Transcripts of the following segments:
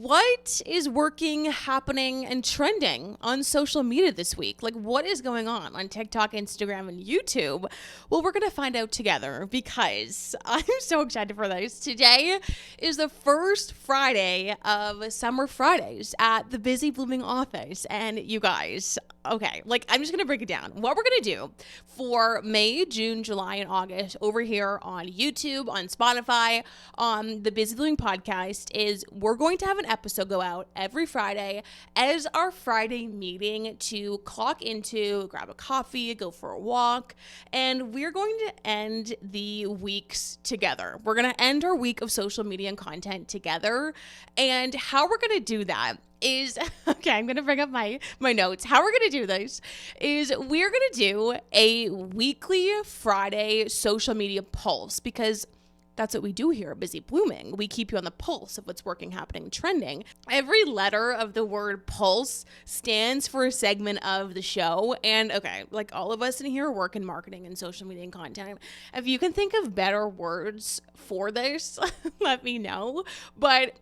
What is working, happening, and trending on social media this week? Like, what is going on TikTok, Instagram, and YouTube? Well, we're going to find out together because I'm so excited for this. Today is the first Friday of Summer Fridays at the Busy Blooming office. And you guys, okay, like, I'm just going to break it down. What we're going to do for May, June, July, and August over here on YouTube, on Spotify, on the Busy Blooming podcast is we're going to have an episode go out every Friday as our Friday meeting to clock into, grab a coffee, go for a walk, and we're going to end the weeks together. We're going to end our week of social media and content together, and how we're going to do that is, okay, I'm going to bring up my notes. How we're going to do this is we're going to do a weekly Friday social media pulse because that's what we do here at Busy Blooming. We keep you on the pulse of what's working, happening, trending. Every letter of the word pulse stands for a segment of the show. And okay, like all of us in here work in marketing and social media and content. If you can think of better words for this, let me know. But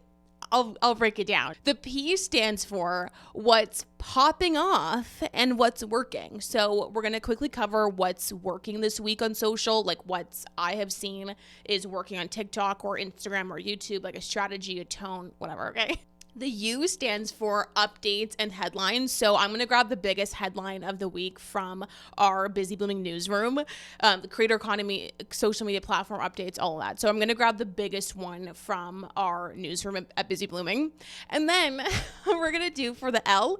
I'll break it down. The P stands for what's popping off and what's working. So we're going to quickly cover what's working this week on social, like what I have seen is working on TikTok or Instagram or YouTube, like a strategy, a tone, whatever, okay? The U stands for updates and headlines. So I'm going to grab the biggest headline of the week from our Busy Blooming newsroom, the creator economy, social media platform updates, all of that. So I'm going to grab the biggest one from our newsroom at Busy Blooming. And then we're going to do for the L,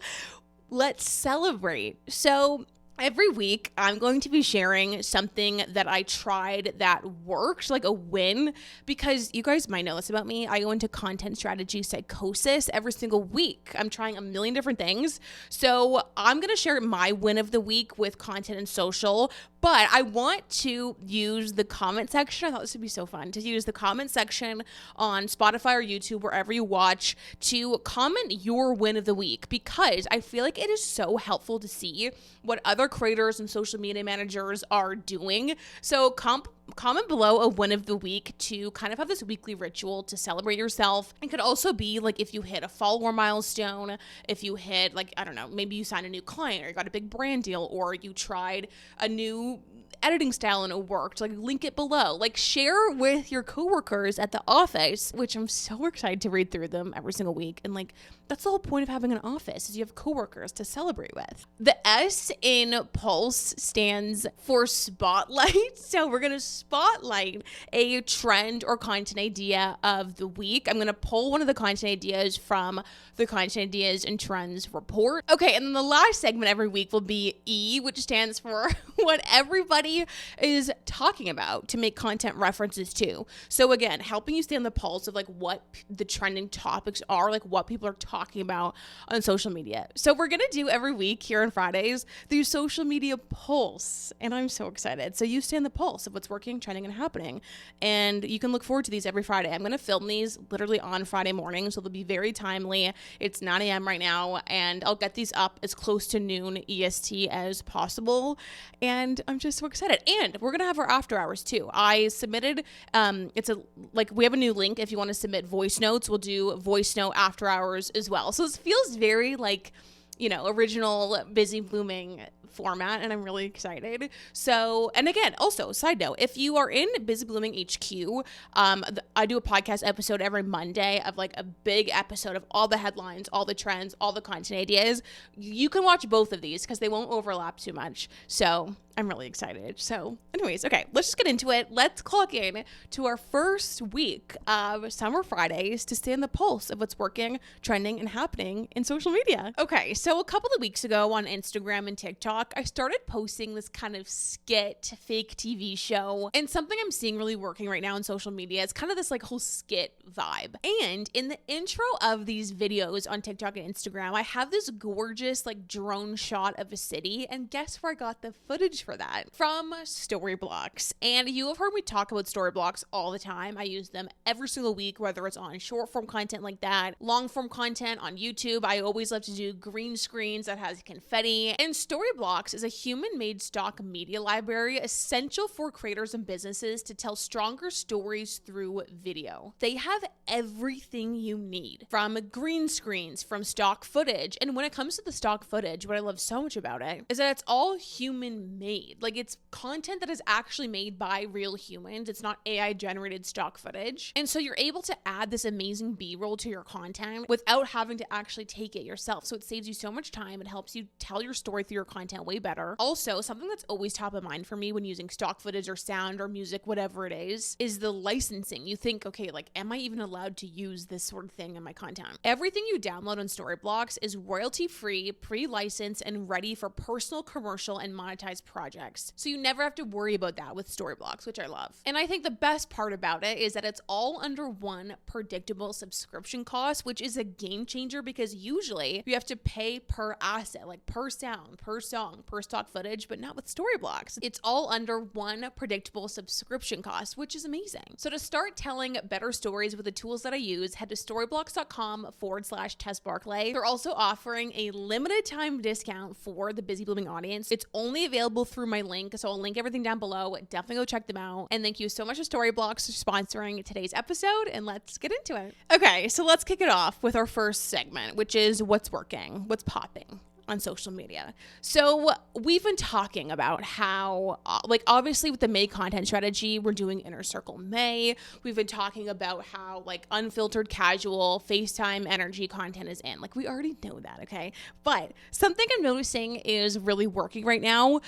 let's celebrate. So every week, I'm going to be sharing something that I tried that worked, like a win, because you guys might know this about me. I go into content strategy psychosis every single week. I'm trying a million different things. So I'm going to share my win of the week with content and social, but I want to use the comment section. I thought this would be so fun to use the comment section on Spotify or YouTube, wherever you watch, to comment your win of the week, because I feel like it is so helpful to see what other creators and social media managers are doing. So comment below a win of the week to kind of have this weekly ritual to celebrate yourself. It could also be like if you hit a follower milestone, if you hit, like, I don't know, maybe you signed a new client or you got a big brand deal or you tried a new editing style and it worked, like link it below. Like share with your coworkers at the office, which I'm so excited to read through them every single week. And like, that's the whole point of having an office is you have coworkers to celebrate with. The S in Pulse stands for spotlight. So we're going to spotlight a trend or content idea of the week. I'm going to pull one of the content ideas from the content ideas and trends report. Okay. And then the last segment every week will be E, which stands for what everybody is talking about to make content references to. So again, helping you stay on the pulse of like what the trending topics are, like what people are talking about on social media. So we're going to do every week here on Fridays, the social media pulse. And I'm so excited. So you stay on the pulse of what's working, trending, and happening. And you can look forward to these every Friday. I'm going to film these literally on Friday morning. So they'll be very timely. It's 9 a.m. right now. And I'll get these up as close to noon EST as possible. And I'm just so excited. And we're going to have our after hours too. I submitted, we have a new link. If you want to submit voice notes, we'll do voice note after hours as well. So this feels very like, original Busy Blooming format, and I'm really excited. So, and again, also side note, if you are in Busy Blooming HQ, I do a podcast episode every Monday of like a big episode of all the headlines, all the trends, all the content ideas. You can watch both of these because they won't overlap too much. So I'm really excited. So anyways, okay, let's just get into it. Let's clock in to our first week of Summer Fridays to stay on the pulse of what's working, trending, and happening in social media. Okay, so a couple of weeks ago on Instagram and TikTok, I started posting this kind of skit, fake TV show, and something I'm seeing really working right now in social media is kind of this like whole skit vibe. And in the intro of these videos on TikTok and Instagram, I have this gorgeous like drone shot of a city, and guess where I got the footage for that. From Storyblocks. And you have heard me talk about Storyblocks all the time. I use them every single week, whether it's on short form content like that, long form content on YouTube. I always love to do green screens that has confetti. And Storyblocks is a human-made stock media library essential for creators and businesses to tell stronger stories through video. They have everything you need, from green screens, from stock footage. And when it comes to the stock footage, what I love so much about it is that it's all human made. Like, it's content that is actually made by real humans. It's not AI generated stock footage. And so you're able to add this amazing B-roll to your content without having to actually take it yourself. So it saves you so much time. It helps you tell your story through your content way better. Also, something that's always top of mind for me when using stock footage or sound or music, whatever it is the licensing. You think, okay, like, am I even allowed to use this sort of thing in my content? Everything you download on Storyblocks is royalty-free, pre-licensed, and ready for personal, commercial, and monetized projects. So you never have to worry about that with Storyblocks, which I love. And I think the best part about it is that it's all under one predictable subscription cost, which is a game changer because usually you have to pay per asset, like per sound, per song, per stock footage, but not with Storyblocks. It's all under one predictable subscription cost, which is amazing. So to start telling better stories with the tools that I use, head to storyblocks.com/Tess Barclay. They're also offering a limited time discount for the busy blooming audience. It's only available through my link, so I'll link everything down below. Definitely go check them out. And thank you so much to Storyblocks for sponsoring today's episode, and let's get into it. Okay, so let's kick it off with our first segment, which is what's working, what's popping on social media. So we've been talking about how, like, obviously with the May content strategy, we're doing Inner Circle May. We've been talking about how, like, unfiltered, casual, FaceTime energy content is in. Like, we already know that, okay? But something I'm noticing is really working right now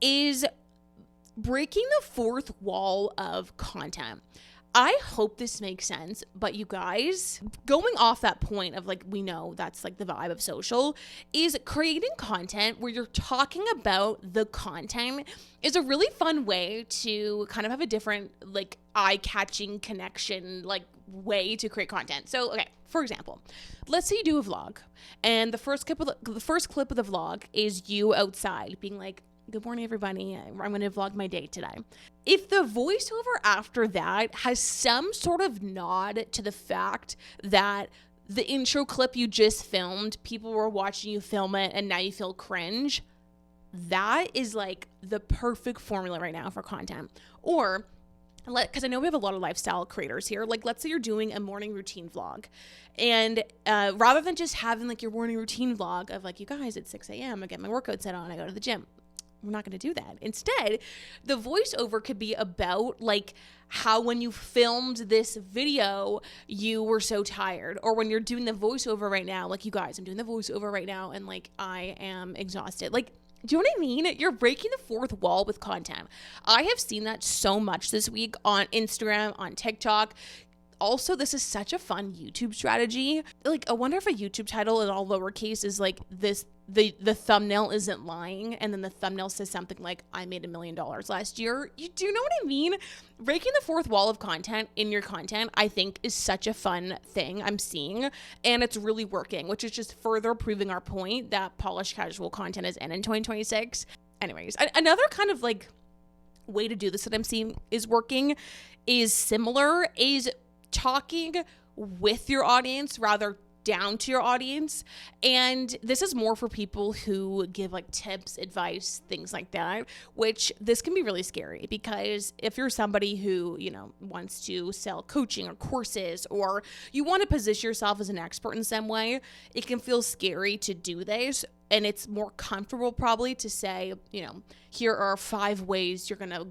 is breaking the fourth wall of content. I hope this makes sense, but you guys, going off that point of, like, we know that's like the vibe of social, is creating content where you're talking about the content is a really fun way to kind of have a different, like, eye-catching connection, like, way to create content. So, okay, for example, let's say you do a vlog, and the first clip of the vlog is you outside being like, "Good morning, everybody. I'm going to vlog my day today." If the voiceover after that has some sort of nod to the fact that the intro clip you just filmed, people were watching you film it and now you feel cringe, that is like the perfect formula right now for content. Or, because I know we have a lot of lifestyle creators here, like, let's say you're doing a morning routine vlog, and rather than just having, like, your morning routine vlog of, like, you guys, it's 6 a.m., I get my workout set on, I go to the gym. We're not going to do that. Instead, the voiceover could be about, like, how when you filmed this video, you were so tired. Or when you're doing the voiceover right now, like, you guys, I'm doing the voiceover right now and, like, I am exhausted. Like, do you know what I mean? You're breaking the fourth wall with content. I have seen that so much this week on Instagram, on TikTok. Also, this is such a fun YouTube strategy. Like, I wonder if a YouTube title in all lowercase is like this, the thumbnail isn't lying, and then the thumbnail says something like, "I made $1 million last year." You do know what I mean? Breaking the fourth wall of content in your content, I think, is such a fun thing I'm seeing, and it's really working, which is just further proving our point that polished casual content is in 2026. Anyways, another kind of, like, way to do this that I'm seeing is working is similar, is talking with your audience rather down to your audience. And this is more for people who give, like, tips, advice, things like that, which this can be really scary because if you're somebody who, you know, wants to sell coaching or courses, or you want to position yourself as an expert in some way, it can feel scary to do this. And it's more comfortable probably to say, you know, here are 5 ways you're going to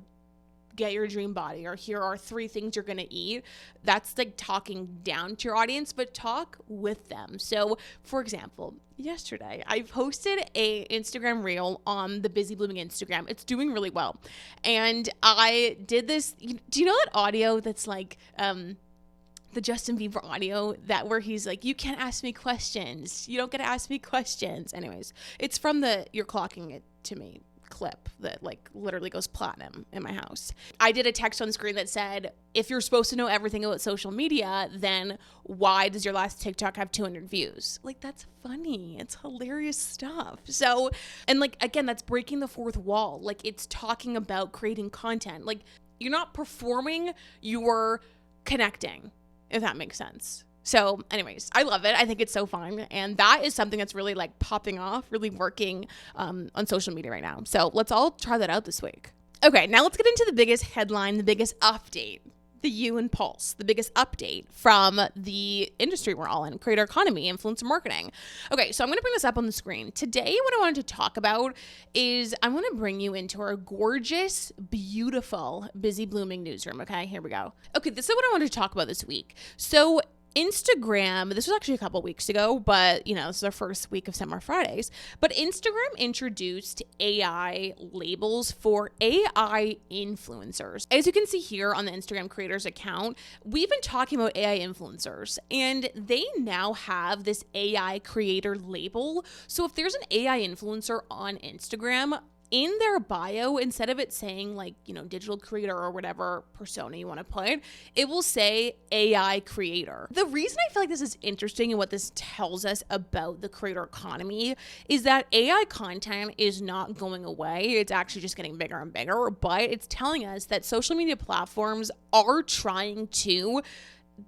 get your dream body, or here are 3 things you're going to eat. That's like talking down to your audience, but talk with them. So, for example, yesterday I posted a Instagram reel on the Busy Blooming Instagram. It's doing really well. And I did this, do you know that audio that's like, the Justin Bieber audio, that where he's like, "You can't ask me questions. You don't get to ask me questions." Anyways, it's from the "You're Clocking It to Me" clip that like literally goes platinum in my house. I did a text on screen that said, if you're supposed to know everything about social media, then why does your last TikTok have 200 views? Like, that's funny. It's hilarious stuff. So, and like, again, that's breaking the fourth wall. Like, it's talking about creating content. Like, you're not performing, you're connecting, if that makes sense. So anyways, I love it. I think it's so fun. And that is something that's really like popping off, really working on social media right now. So let's all try that out this week. Okay, now let's get into the biggest headline, the biggest update, the U and Pulse, the biggest update from the industry we're all in, creator economy, influencer marketing. Okay, so I'm going to bring this up on the screen. Today, what I wanted to talk about is I want to bring you into our gorgeous, beautiful, busy blooming newsroom. Okay, here we go. Okay, this is what I wanted to talk about this week. So Instagram, this was actually a couple weeks ago, but this is our first week of Summer Fridays, but Instagram introduced AI labels for AI influencers. As you can see here on the Instagram creators account, we've been talking about AI influencers, and they now have this AI creator label. So if there's an AI influencer on Instagram, in their bio, instead of it saying like, digital creator or whatever persona you want to put, it will say AI creator. The reason I feel like this is interesting and what this tells us about the creator economy is that AI content is not going away. It's actually just getting bigger and bigger, but it's telling us that social media platforms are trying to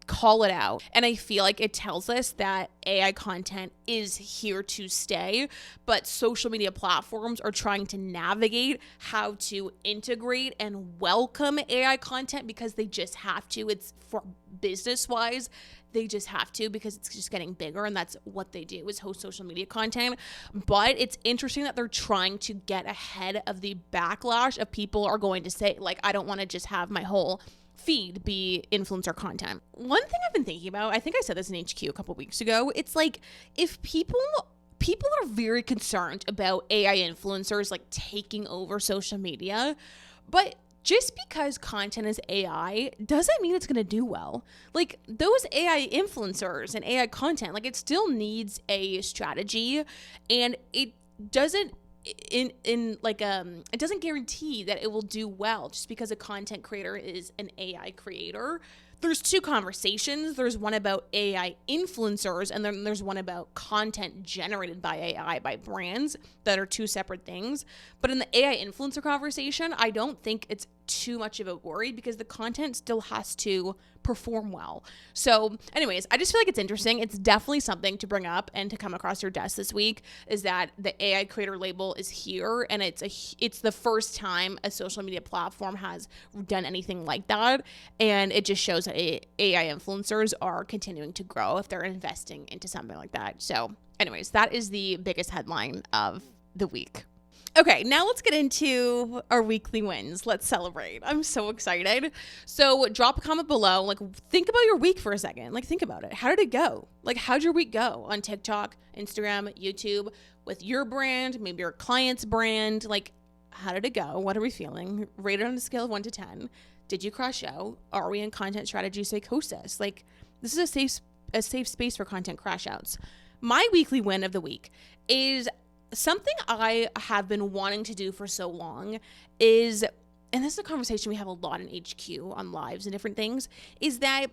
call it out. And I feel like it tells us that AI content is here to stay, but social media platforms are trying to navigate how to integrate and welcome AI content because they just have to. It's for business wise. They just have to because it's just getting bigger, and that's what they do is host social media content. But it's interesting that they're trying to get ahead of the backlash of people are going to say, like, I don't want to just have my whole feed be influencer content. One thing I've been thinking about, I think I said this in HQ a couple weeks ago, it's like if people are very concerned about AI influencers like taking over social media, but just because content is AI doesn't mean it's going to do well. Like those AI influencers and AI content, like it still needs a strategy, and it doesn't it doesn't guarantee that it will do well just because a content creator is an AI creator. There's two conversations. There's one about AI influencers, and then there's one about content generated by AI by brands that are two separate things. But in the AI influencer conversation, I don't think it's too much of a worry because the content still has to perform well. So anyways, I just feel like it's interesting. It's definitely something to bring up and to come across your desk this week is that the AI creator label is here, and it's the first time a social media platform has done anything like that, and it just shows that AI influencers are continuing to grow if they're investing into something like that. So anyways, that is the biggest headline of the week. Okay, now let's get into our weekly wins. Let's celebrate. I'm so excited. So drop a comment below. Like, think about your week for a second. Like, think about it. How did it go? Like, how'd your week go on TikTok, Instagram, YouTube, with your brand, maybe your client's brand? Like, how did it go? What are we feeling? Rate it on a scale of 1 to 10. Did you crush out? Are we in content strategy psychosis? Like, this is a safe space for content crash outs. My weekly win of the week is something I have been wanting to do for so long is, and this is a conversation we have a lot in HQ on lives and different things, is that,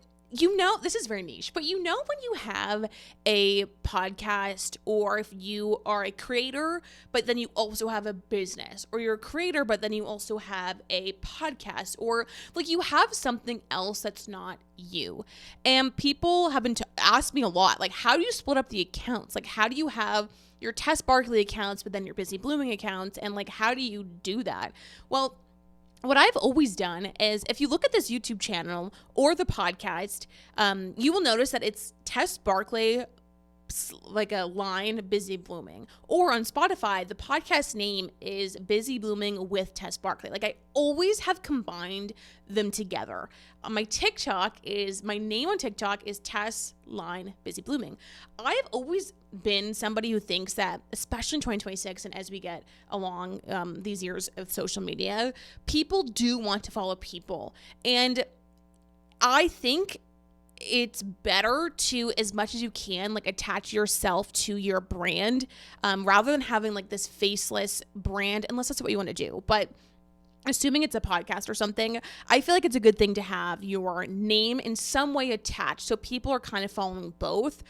this is very niche, but when you have a podcast, or if you are a creator, but then you also have a business, or you're a creator, but then you also have a podcast, or like you have something else that's not you. And people have been asked me a lot, like, how do you split up the accounts? Like, how do you have your Tess Barclay accounts, but then your Busy Blooming accounts? And like, how do you do that? Well, what I've always done is if you look at this YouTube channel or the podcast, you will notice that it's Tess Barclay, like a line, Busy Blooming. Or on Spotify, the podcast name is Busy Blooming with Tess Barclay. Like I always have combined them together. My name on TikTok is Tess line Busy Blooming. I've always been somebody who thinks that, especially in 2026 and as we get along these years of social media, people do want to follow people. And I think it's better to, as much as you can, like attach yourself to your brand, rather than having like this faceless brand, unless that's what you want to do. But assuming it's a podcast or something, I feel like it's a good thing to have your name in some way attached, so people are kind of following both.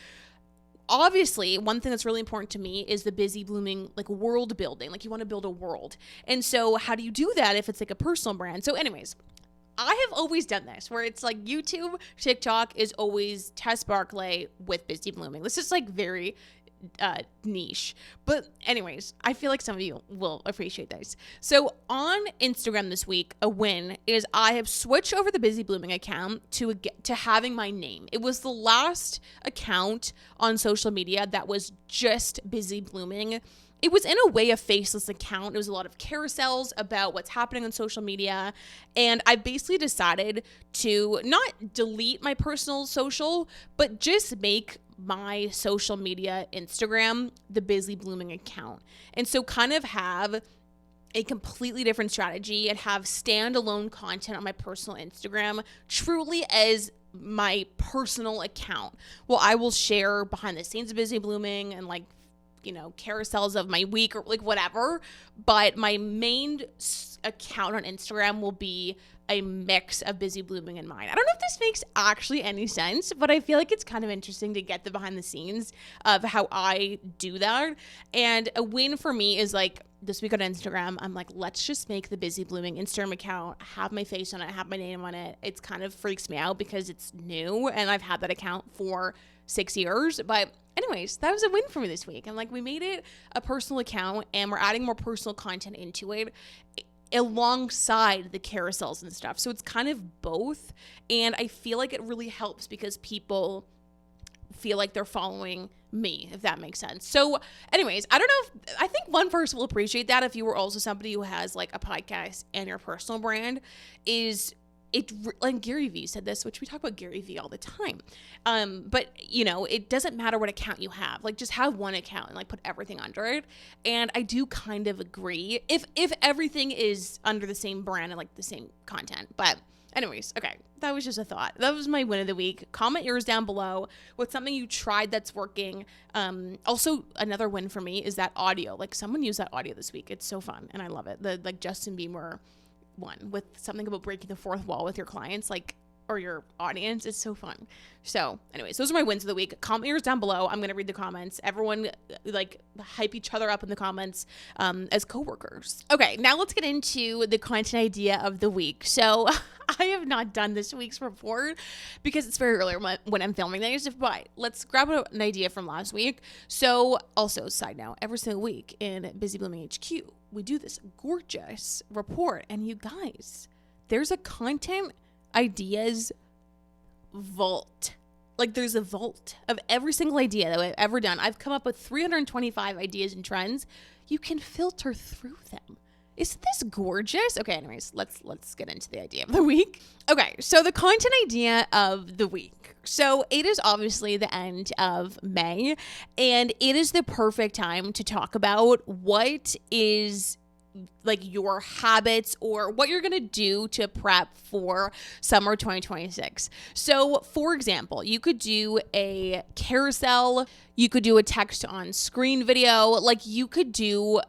Obviously, one thing that's really important to me is the busy blooming, like world building. Like you want to build a world. And so how do you do that if it's like a personal brand? So anyways, I have always done this where it's like YouTube, TikTok is always Tess Barclay with busy blooming. This is like very niche. But anyways, I feel like some of you will appreciate this. So on Instagram this week, a win is I have switched over the busy blooming account to having my name. It was the last account on social media that was just busy blooming. It was in a way a faceless account. It was a lot of carousels about what's happening on social media. And I basically decided to not delete my personal social, but just make my social media Instagram the busy blooming account. And so kind of have a completely different strategy and have standalone content on my personal Instagram truly as my personal account. Well, I will share behind the scenes of busy blooming and like, you know, carousels of my week or like whatever, but my main account on Instagram will be a mix of busy blooming and mine. I don't know if this makes actually any sense, but I feel like it's kind of interesting to get the behind the scenes of how I do that. And a win for me is like this week on Instagram, I'm like, let's just make the busy blooming Instagram account, have my face on it, have my name on it. It's kind of freaks me out because it's new and I've had that account for 6 years, but anyways, that was a win for me this week. And like we made it a personal account and we're adding more personal content into it alongside the carousels and stuff. So it's kind of both. And I feel like it really helps because people feel like they're following me, if that makes sense. So anyways, I don't know if, I think one person will appreciate that if you were also somebody who has like a podcast and your personal brand is it, like Gary Vee said this, which we talk about Gary Vee all the time. But you know, it doesn't matter what account you have, like just have one account and like put everything under it. And I do kind of agree if everything is under the same brand and like the same content. But anyways, okay, that was just a thought. That was my win of the week. Comment yours down below. What's something you tried that's working? Also, another win for me is that audio. Like someone used that audio this week. It's so fun and I love it. The like Justin Bieber one with something about breaking the fourth wall with your clients, like, or your audience. It's so fun. So anyways, those are my wins of the week. Comment yours down below. I'm going to read the comments. Everyone like hype each other up in the comments as coworkers. Okay, now let's get into the content idea of the week. So I have not done this week's report because it's very early when I'm filming things, but let's grab an idea from last week. So also, side note, every single week in Busy Blooming HQ, we do this gorgeous report. And you guys, there's a content ideas vault. Like there's a vault of every single idea that I've ever done. I've come up with 325 ideas and trends. You can filter through them. Isn't this gorgeous? Okay, anyways, let's get into the idea of the week. Okay, so the content idea of the week. So it is obviously the end of May, and it is the perfect time to talk about what is like your habits or what you're going to do to prep for summer 2026. So for example, you could do a carousel, you could do a text on screen video, like you could do,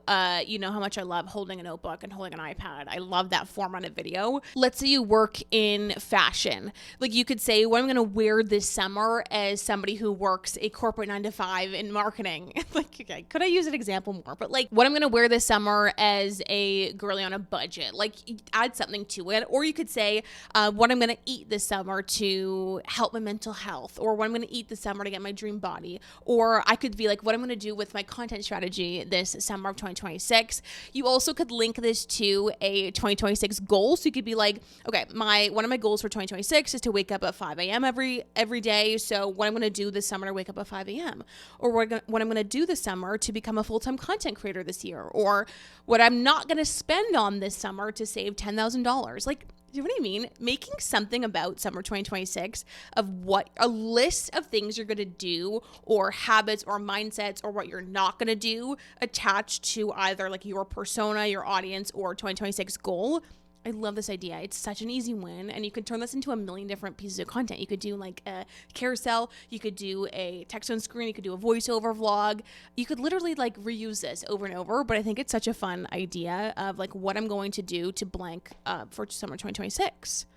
you know how much I love holding a notebook and holding an iPad. I love that format of video. Let's say you work in fashion. Like you could say, what I'm going to wear this summer as somebody who works a corporate 9-to-5 in marketing. Like, okay, could I use an example more? But like what I'm going to wear this summer as a girly on a budget, like add something to it. Or you could say what I'm going to eat this summer to help my mental health, or what I'm going to eat this summer to get my dream body. Or I could be like, what I'm going to do with my content strategy this summer of 2026. You also could link this to a 2026 goal. So you could be like, okay, one of my goals for 2026 is to wake up at 5 a.m. every day. So what I'm going to do this summer to wake up at 5 a.m. Or what I'm going to do this summer to become a full-time content creator this year. Or what I'm not going to spend on this summer to save $10,000. Like, you know what I mean? Making something about summer 2026 of what a list of things you're going to do or habits or mindsets or what you're not going to do attached to either like your persona, your audience, or 2026 goal. I love this idea. It's such an easy win, and you could turn this into a million different pieces of content. You could do like a carousel, you could do a text on screen, you could do a voiceover vlog. You could literally like reuse this over and over, but I think it's such a fun idea of like what I'm going to do to blank for summer 2026.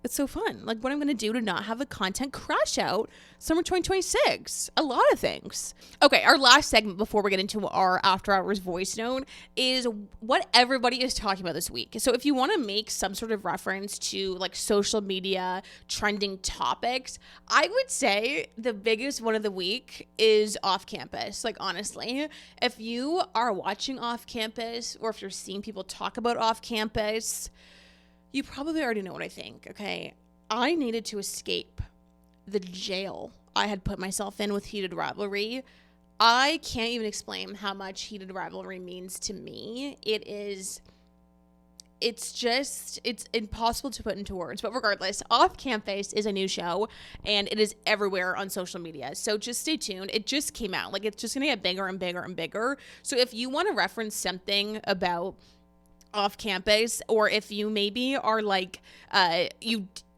It's so fun. Like what I'm going to do to not have the content crash out summer 2026. A lot of things. Okay, our last segment before we get into our after hours voice note is what everybody is talking about this week. So if you want to make some sort of reference to like social media trending topics, I would say the biggest one of the week is off campus. Like honestly, if you are watching off campus or if you're seeing people talk about off campus, you probably already know what I think, okay? I needed to escape the jail I had put myself in with heated rivalry. I can't even explain how much heated rivalry means to me. It's impossible to put into words. But regardless, Off Campus is a new show, and it is everywhere on social media. So just stay tuned. It just came out. Like, it's just going to get bigger and bigger and bigger. So if you want to reference something about off campus, or if you maybe are like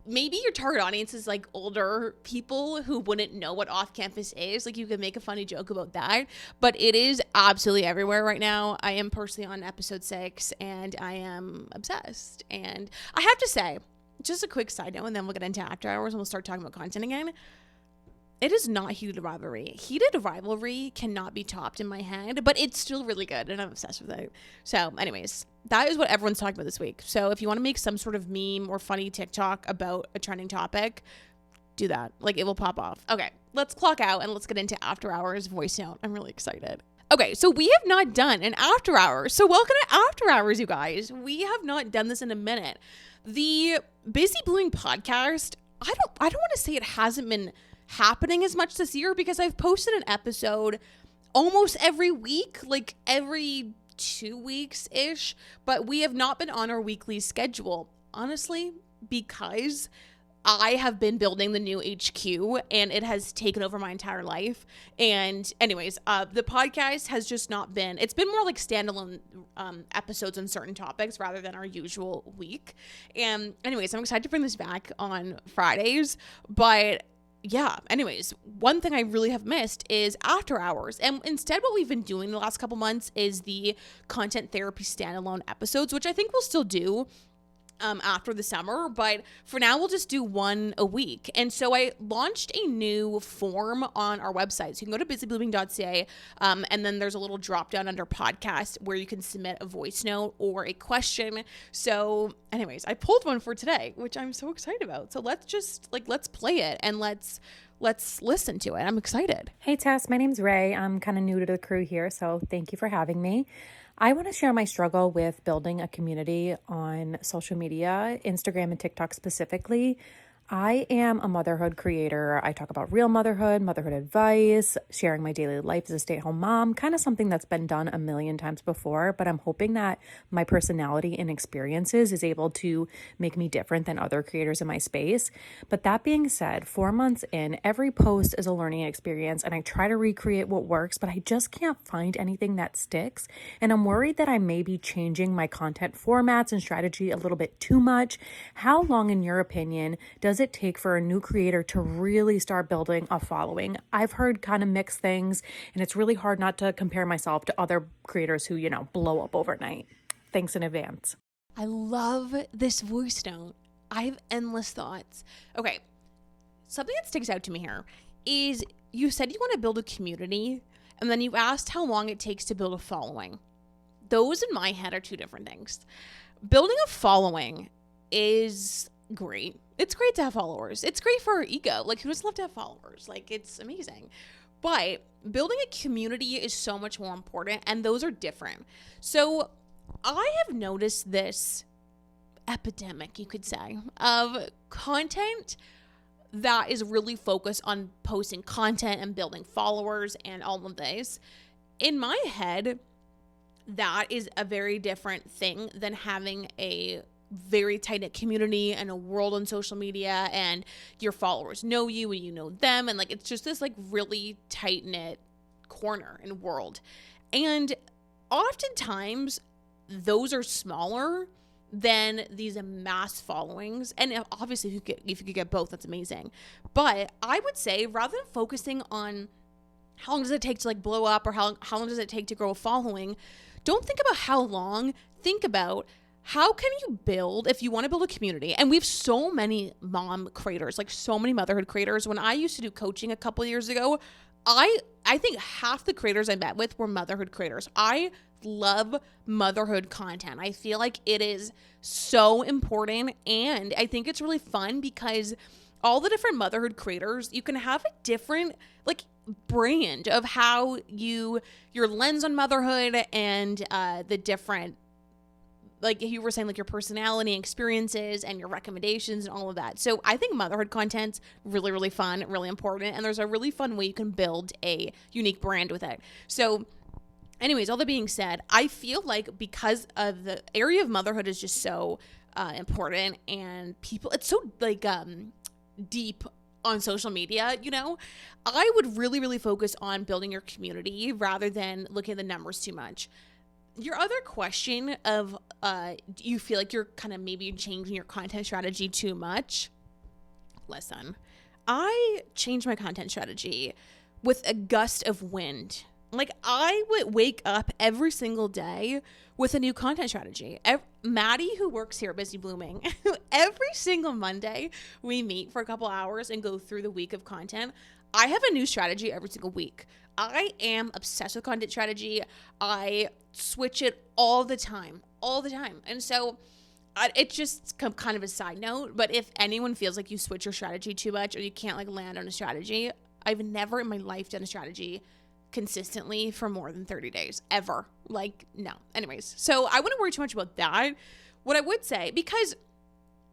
maybe your target audience is like older people who wouldn't know what off campus is, like you could make a funny joke about that. But it is absolutely everywhere right now. I am personally on episode 6 and I am obsessed. And I have to say, just a quick side note, and then we'll get into after hours and we'll start talking about content again. It is not heated rivalry. Heated rivalry cannot be topped in my head, but it's still really good, and I'm obsessed with it. So anyways, that is what everyone's talking about this week. So if you want to make some sort of meme or funny TikTok about a trending topic, do that. Like, it will pop off. Okay, let's clock out and let's get into after hours voice note. I'm really excited. Okay, so we have not done an after hours. So welcome to after hours, you guys. We have not done this in a minute. The Busy Blooming podcast, I don't want to say it hasn't been happening as much this year, because I've posted an episode almost every week, like every 2 weeks ish, but we have not been on our weekly schedule, honestly, because I have been building the new HQ and it has taken over my entire life. And anyways, the podcast has just not been, it's been more like standalone episodes on certain topics rather than our usual week. And anyways, I'm excited to bring this back on Fridays, but yeah, anyways, one thing I really have missed is after hours. And instead, what we've been doing the last couple months is the content therapy standalone episodes, which I think we'll still do after the summer, but for now we'll just do one a week. And so I launched a new form on our website. So you can go to busyblooming.ca and then there's a little drop down under podcast where you can submit a voice note or a question. So anyways, I pulled one for today, which I'm so excited about. So let's play it and let's listen to it. I'm excited. Hey Tess, my name's Ray. I'm kind of new to the crew here, so thank you for having me. I want to share my struggle with building a community on social media, Instagram and TikTok specifically. I am a motherhood creator. I talk about real motherhood, motherhood advice, sharing my daily life as a stay-at-home mom, kind of something that's been done a million times before, but I'm hoping that my personality and experiences is able to make me different than other creators in my space. But that being said, 4 months in, every post is a learning experience and I try to recreate what works, but I just can't find anything that sticks. And I'm worried that I may be changing my content formats and strategy a little bit too much. How long, in your opinion, does it take for a new creator to really start building a following? I've heard kind of mixed things, and it's really hard not to compare myself to other creators who, blow up overnight. Thanks in advance. I love this voice note. I have endless thoughts. Okay, something that sticks out to me here is you said you want to build a community, and then you asked how long it takes to build a following. Those in my head are two different things. Building a following is great. It's great to have followers. It's great for our ego. Like, who doesn't love to have followers? Like, it's amazing. But building a community is so much more important, and those are different. So I have noticed this epidemic, you could say, of content that is really focused on posting content and building followers and all of this. In my head, that is a very different thing than having a very tight-knit community and a world on social media, and your followers know you and you know them, and like it's just this like really tight-knit corner and world. And oftentimes those are smaller than these mass followings. And obviously if you could get both, that's amazing. But I would say, rather than focusing on how long does it take to like blow up, or how long does it take to grow a following, don't think about how long. Think about how can you build, if you want to build a community. And we have so many mom creators, like so many motherhood creators. When I used to do coaching a couple of years ago, I think half the creators I met with were motherhood creators. I love motherhood content. I feel like it is so important, and I think it's really fun because all the different motherhood creators, you can have a different like brand of how your lens on motherhood, and the different, like you were saying, like your personality and experiences and your recommendations and all of that. So I think motherhood content's really, really fun, really important. And there's a really fun way you can build a unique brand with it. So anyways, all that being said, I feel like because of the area of motherhood is just so important, and people, it's so like deep on social media, I would really, really focus on building your community rather than looking at the numbers too much. Your other question of, do you feel like you're kind of maybe changing your content strategy too much? Listen, I changed my content strategy with a gust of wind. Like, I would wake up every single day with a new content strategy. Maddie, who works here at Busy Blooming, every single Monday we meet for a couple hours and go through the week of content. I have a new strategy every single week. I am obsessed with content strategy. I switch it all the time. And so it's just kind of a side note, but if anyone feels like you switch your strategy too much, or you can't like land on a strategy, I've never in my life done a strategy consistently for more than 30 days ever. Like, no. Anyways, so I wouldn't worry too much about that. What I would say, because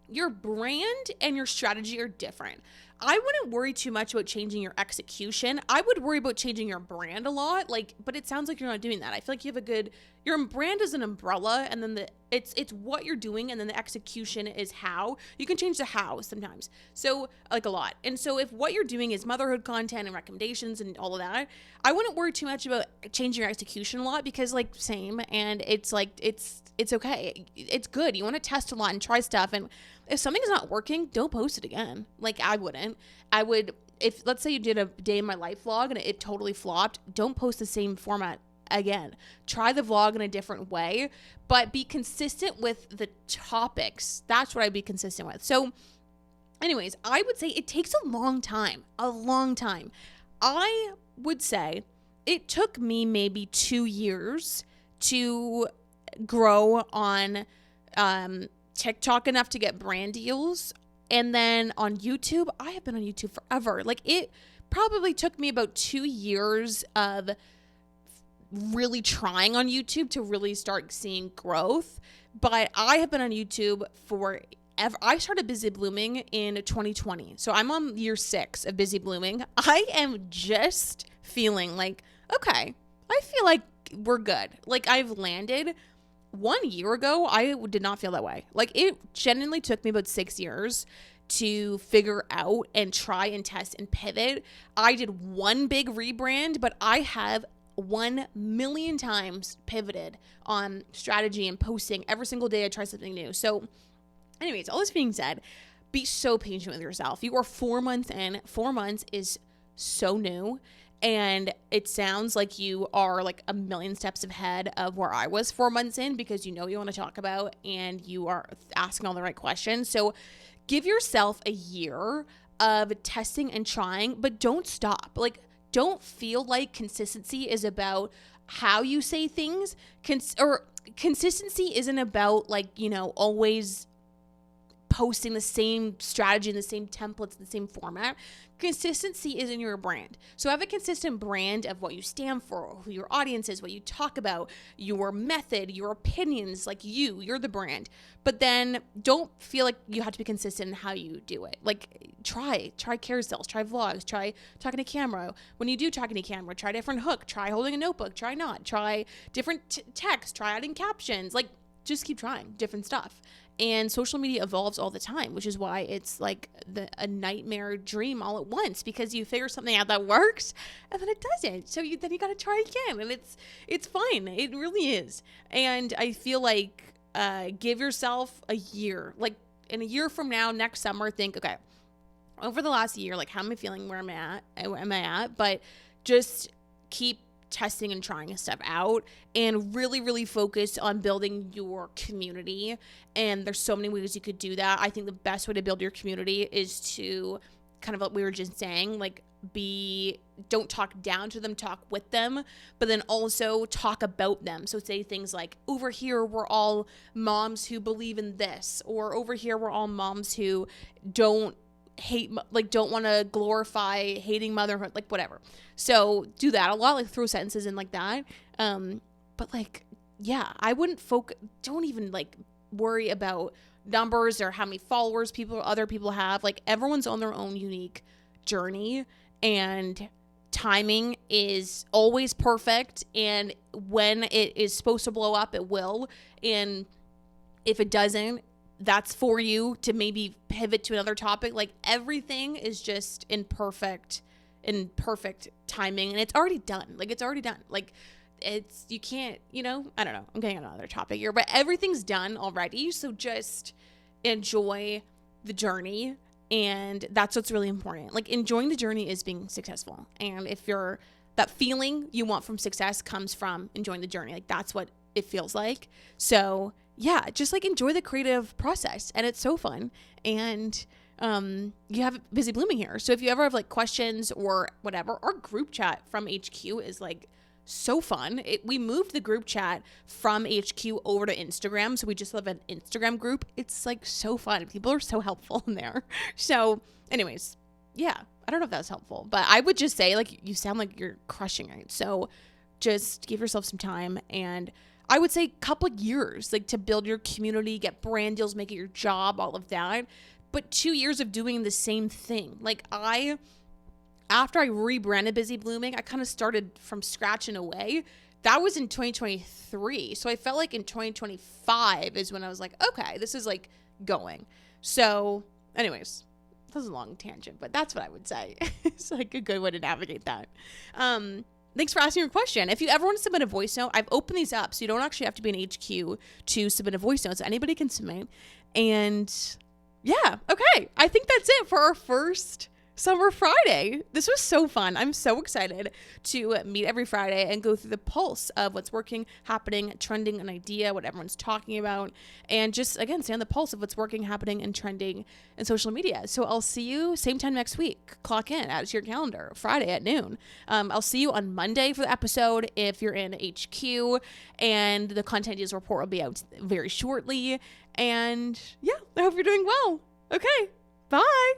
your brand and your strategy are different, I wouldn't worry too much about changing your execution. I would worry about changing your brand a lot, but it sounds like you're not doing that. I feel like you have your brand is an umbrella, and then it's what you're doing, and then the execution is how. You can change the how sometimes. So like a lot. And so if what you're doing is motherhood content and recommendations and all of that, I wouldn't worry too much about changing your execution a lot, because like same, and it's like, it's okay. It's good. You want to test a lot and try stuff, and if something's not working, don't post it again. Like I wouldn't. I would, if let's say you did a day in my life vlog and it totally flopped, don't post the same format again. Try the vlog in a different way, but be consistent with the topics. That's what I'd be consistent with. So anyways, I would say it takes a long time. I would say it took me maybe 2 years to grow on TikTok enough to get brand deals. And then on YouTube, I have been on YouTube forever. Like, it probably took me about 2 years of really trying on YouTube to really start seeing growth. But I have been on YouTube forever. I started Busy Blooming in 2020. So I'm on year 6 of Busy Blooming. I am just feeling like, okay, I feel like we're good. Like, I've landed. 1 year ago, I did not feel that way. Like, it genuinely took me about 6 years to figure out and try and test and pivot. I did one big rebrand, but I have 1,000,000 times pivoted on strategy and posting. Every single day I try something new. So anyways, all this being said, be so patient with yourself. You are 4 months in. 4 months is so new. And it sounds like you are like a million steps ahead of where I was 4 months in, because you know what you want to talk about and you are asking all the right questions. So give yourself a year of testing and trying, but don't stop. Like, don't feel like consistency is about how you say things. Or consistency isn't about like, always posting the same strategy and the same templates, the same format. Consistency is in your brand. So have a consistent brand of what you stand for, who your audience is, what you talk about, your method, your opinions, like you're the brand. But then don't feel like you have to be consistent in how you do it. Like try carousels, try vlogs, try talking to camera. When you do talking to camera, try a different hook, try holding a notebook, try not, try different text, try adding captions, like just keep trying different stuff. And social media evolves all the time, which is why it's like a nightmare dream all at once, because you figure something out that works and then it doesn't. So then you got to try again, and it's fine. It really is. And I feel like give yourself a year. Like in a year from now, next summer, think, okay, over the last year, like how am I feeling? Where am I at? But just keep testing and trying stuff out and really, really focus on building your community. And there's so many ways you could do that. I think the best way to build your community is to kind of what we were just saying, like don't talk down to them, talk with them, but then also talk about them. So say things like, over here, we're all moms who believe in this, or over here, we're all moms who don't want to glorify hating motherhood, like whatever. So do that a lot, like throw sentences in like that. But like, yeah, I wouldn't don't even like worry about numbers or how many followers other people have. Like everyone's on their own unique journey, and timing is always perfect. And when it is supposed to blow up, it will. And if it doesn't, that's for you to maybe pivot to another topic. Like everything is just in perfect timing, and it's already done. Like you can't, I don't know, I'm getting on another topic here, but everything's done already. So just enjoy the journey. And that's what's really important. Like enjoying the journey is being successful. And if that feeling you want from success comes from enjoying the journey, like that's what it feels like. So yeah, just like enjoy the creative process, and it's so fun. And you have Busy Blooming here. So if you ever have like questions or whatever, our group chat from HQ is like so fun. We moved the group chat from HQ over to Instagram. So we just have an Instagram group. It's like so fun. People are so helpful in there. So anyways, yeah, I don't know if that was helpful, but I would just say like, you sound like you're crushing it. So just give yourself some time, and I would say a couple years, like to build your community, get brand deals, make it your job, all of that. But 2 years of doing the same thing. Like after I rebranded Busy Blooming, I kind of started from scratch in a way. That was in 2023. So I felt like in 2025 is when I was like, okay, this is like going. So anyways, that was a long tangent, but that's what I would say. It's like a good way to navigate that. Thanks for asking your question. If you ever want to submit a voice note, I've opened these up, so you don't actually have to be in HQ to submit a voice note. So anybody can submit. And yeah, okay. I think that's it for our first Summer Friday. This was so fun. I'm so excited to meet every Friday and go through the pulse of what's working, happening, trending, an idea, what everyone's talking about, and just, again, stay on the pulse of what's working, happening, and trending in social media. So I'll see you same time next week. Clock in, add it to your calendar, Friday at noon. I'll see you on Monday for the episode if you're in HQ, and the content deals report will be out very shortly. And yeah, I hope you're doing well. Okay, bye.